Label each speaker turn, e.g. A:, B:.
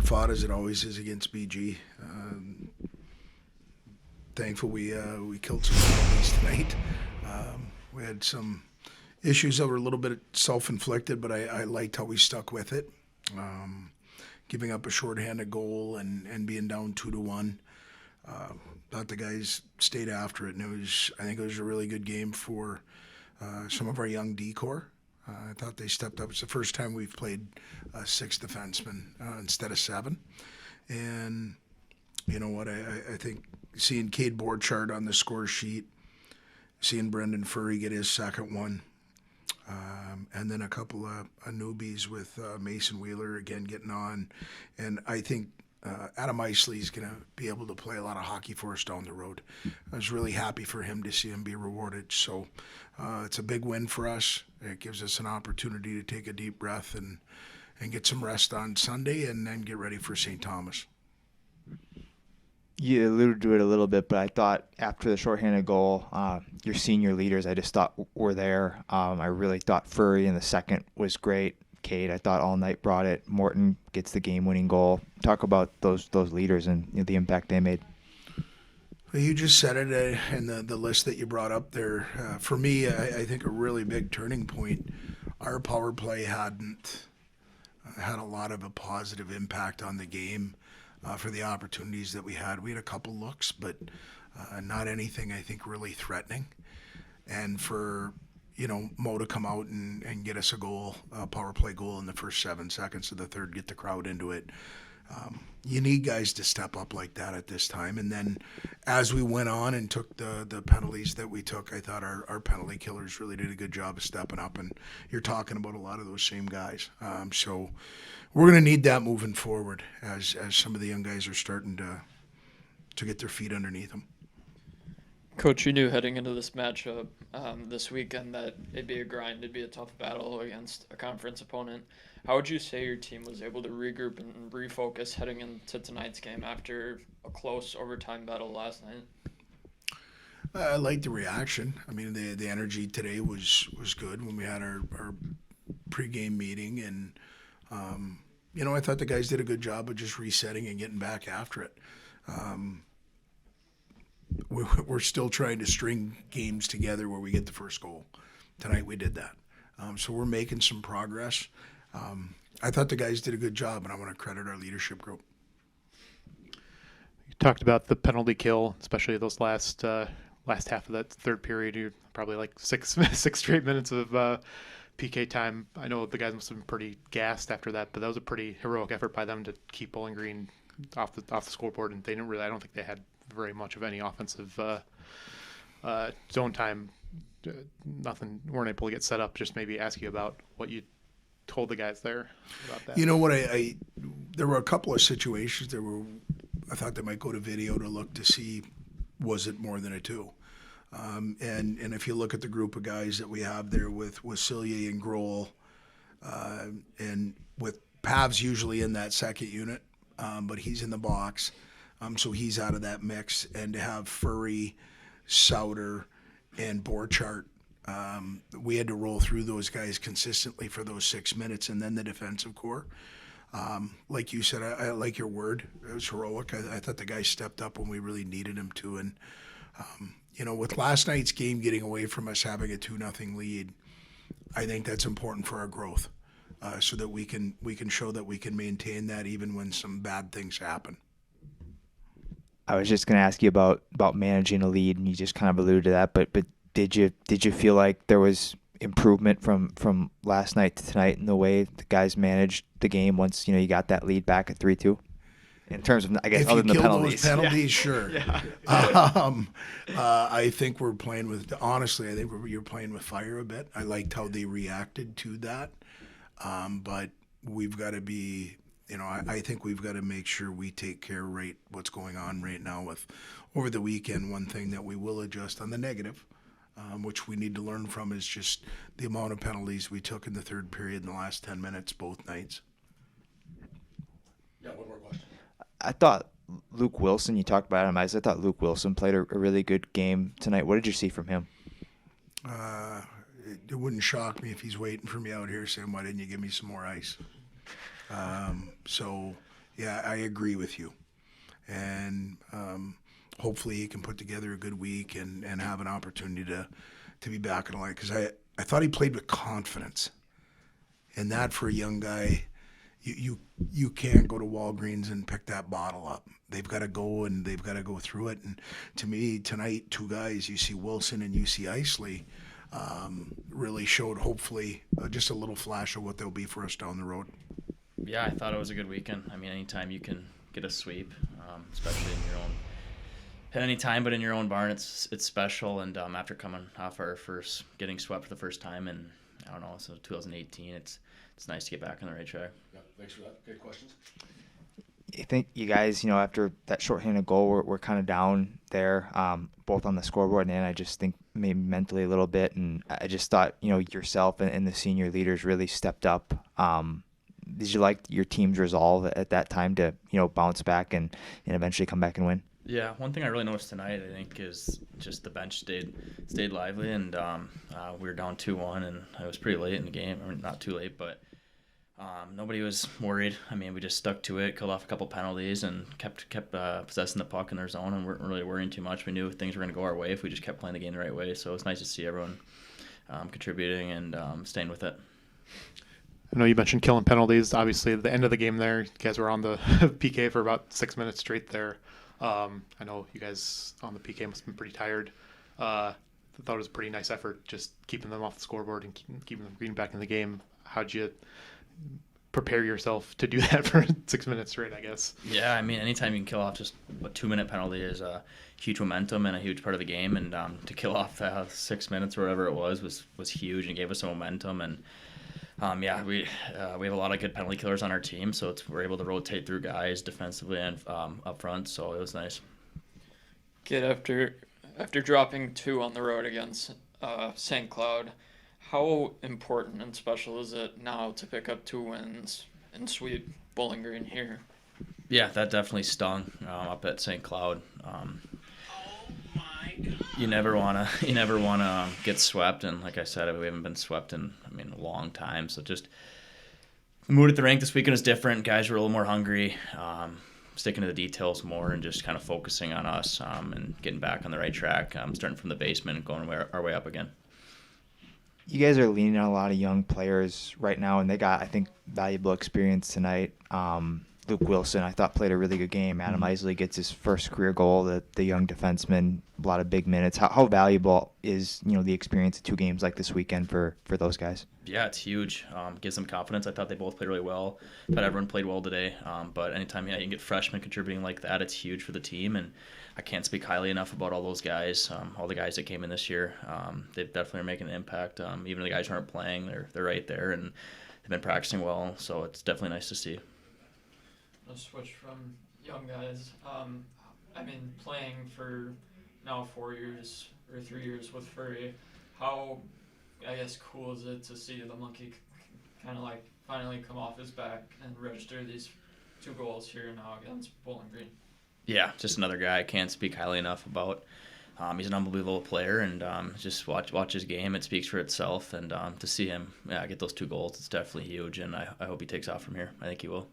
A: fought as it always is against BG. Thankful we killed some penalties tonight. We had some issues that were a little bit self-inflicted, but I liked how we stuck with it. Giving up a shorthanded goal and being down 2-1. Thought the guys stayed after it, and I think it was a really good game for some of our young D-core. I thought they stepped up. It's the first time we've played 6 defensemen instead of 7. And you know what? I think seeing Cade Borchardt on the score sheet, seeing Brendan Furry get his second one, and then a couple of newbies with Mason Wheeler again getting on. And I think Adam Isley is going to be able to play a lot of hockey for us down the road. I was really happy for him to see him be rewarded. So it's a big win for us. It gives us an opportunity to take a deep breath and get some rest on Sunday and then get ready for St. Thomas.
B: You alluded to it a little bit, but I thought after the shorthanded goal, your senior leaders I just thought were there. I really thought Furry in the second was great. Cade, I thought all night brought it. Morton gets the game-winning goal. Talk about those leaders and the impact they made.
A: Well, you just said it in the list that you brought up there. For me, I think a really big turning point. Our power play hadn't had a lot of a positive impact on the game for the opportunities that we had. We had a couple looks, but not anything I think really threatening. And for Mo to come out and get us a goal, a power play goal in the first 7 seconds of the third, get the crowd into it. You need guys to step up like that at this time. And then as we went on and took the penalties that we took, I thought our penalty killers really did a good job of stepping up. And you're talking about a lot of those same guys. So we're going to need that moving forward as some of the young guys are starting to get their feet underneath them.
C: Coach, you knew heading into this matchup this weekend that it'd be a grind, it'd be a tough battle against a conference opponent. How would you say your team was able to regroup and refocus heading into tonight's game after a close overtime battle last night?
A: I liked the reaction. I mean, the energy today was good when we had our pregame meeting, and I thought the guys did a good job of just resetting and getting back after it. We're still trying to string games together where we get the first goal. Tonight we did that. So we're making some progress. I thought the guys did a good job, and I want to credit our leadership group.
D: You talked about the penalty kill, especially those last half of that third period. You probably like six straight minutes of PK time. I know the guys must have been pretty gassed after that, but that was a pretty heroic effort by them to keep Bowling Green off the scoreboard, and they didn't really. I don't think they had very much of any offensive zone time. Nothing. Weren't able to get set up. Just maybe ask you about what you told the guys there about that.
A: You know what? There were a couple of situations I thought they might go to video to look to see was it more than a 2. And if you look at the group of guys that we have there with Wasilje and Grohl, and with Pav's usually in that second unit, but he's in the box. So he's out of that mix. And to have Furry, Souter, and Borchardt, we had to roll through those guys consistently for those 6 minutes. And then the defensive core. Like you said, I like your word. It was heroic. I thought the guys stepped up when we really needed them to. And, with last night's game getting away from us having a 2-0 lead, I think that's important for our growth so that we can show that we can maintain that even when some bad things happen.
B: I was just going to ask you about managing a lead, and you just kind of alluded to that. But did you feel like there was improvement from last night to tonight in the way the guys managed the game once you got that lead back at 3-2? In terms of, I guess,
A: if
B: other than the penalties.
A: Those penalties,
B: yeah.
A: Sure.
B: Yeah.
A: I think we're playing with. Honestly, I think you're playing with fire a bit. I liked how they reacted to that, but we've got to be. I think we've got to make sure we take care what's going on right now with over the weekend. One thing that we will adjust on the negative, which we need to learn from, is just the amount of penalties we took in the third period in the last 10 minutes both nights.
E: Yeah, one more question.
B: I thought Luke Wilson, you talked about him, I thought Luke Wilson played a really good game tonight. What did you see from him?
A: It wouldn't shock me if he's waiting for me out here saying, why didn't you give me some more ice? So, Yeah, I agree with you. And hopefully he can put together a good week and have an opportunity to be back in the line. Because I thought he played with confidence. And that for a young guy, you can't go to Walgreens and pick that bottle up. They've got to go and they've got to go through it. And to me, tonight, two guys, you see Wilson and you see Isley, really showed hopefully just a little flash of what they'll be for us down the road.
E: Yeah, I thought it was a good weekend. I mean, anytime you can get a sweep, especially in your own, at any time, but in your own barn, it's special. And after coming off our first, getting swept for the first time in, I don't know, so 2018, it's nice to get back on the right track.
F: Yeah, thanks for that. Good questions.
B: I think you guys, after that shorthanded goal, we're kind of down there, both on the scoreboard and I just think maybe mentally a little bit. And I just thought, yourself and the senior leaders really stepped up. Did you like your team's resolve at that time to, bounce back and eventually come back and win?
E: Yeah, one thing I really noticed tonight, I think, is just the bench stayed lively, and we were down 2-1, and it was pretty late in the game. I mean, not too late, but nobody was worried. I mean, we just stuck to it, killed off a couple penalties, and kept possessing the puck in their zone, and weren't really worrying too much. We knew things were going to go our way if we just kept playing the game the right way. So it was nice to see everyone contributing and staying with it.
D: I know you mentioned killing penalties. Obviously, at the end of the game there, you guys were on the PK for about 6 minutes straight there. I know you guys on the PK must have been pretty tired. I thought it was a pretty nice effort just keeping them off the scoreboard and keeping them getting back in the game. How'd you prepare yourself to do that for 6 minutes straight, I guess?
E: Yeah, I mean, anytime you can kill off just a 2-minute penalty is a huge momentum and a huge part of the game. And to kill off 6 minutes or whatever it was huge and gave us some momentum. And we have a lot of good penalty killers on our team, so we're able to rotate through guys defensively and up front, so it was nice.
C: After dropping 2 on the road against St. Cloud, how important and special is it now to pick up 2 wins and sweep Bowling Green here?
E: Yeah, that definitely stung up at St. Cloud. You never wanna get swept, and like I said, we haven't been swept in a long time. So just the mood at the rink this weekend is different. Guys were a little more hungry, sticking to the details more, and just kind of focusing on us and getting back on the right track. Starting from the basement and going our way up again.
B: You guys are leaning on a lot of young players right now, and they got, I think, valuable experience tonight. Luke Wilson, I thought, played a really good game. Adam Isley gets his first career goal, the young defenseman, a lot of big minutes. How valuable is the experience of 2 games like this weekend for those guys?
E: Yeah, it's huge. Gives them confidence. I thought they both played really well. Thought everyone played well today. But anytime you can get freshmen contributing like that, it's huge for the team. And I can't speak highly enough about all those guys, all the guys that came in this year. They definitely are making an impact. Even the guys who aren't playing, they're right there, and they've been practicing well. So it's definitely nice to see.
C: Let's switch from young guys. Playing for now 4 years or 3 years with Furry, how, cool is it to see the monkey kind of finally come off his back and register these 2 goals here now against Bowling Green?
E: Yeah, just another guy I can't speak highly enough about. He's an unbelievable player, and just watch his game. It speaks for itself, and to see him get those 2 goals, it's definitely huge, and I hope he takes off from here. I think he will.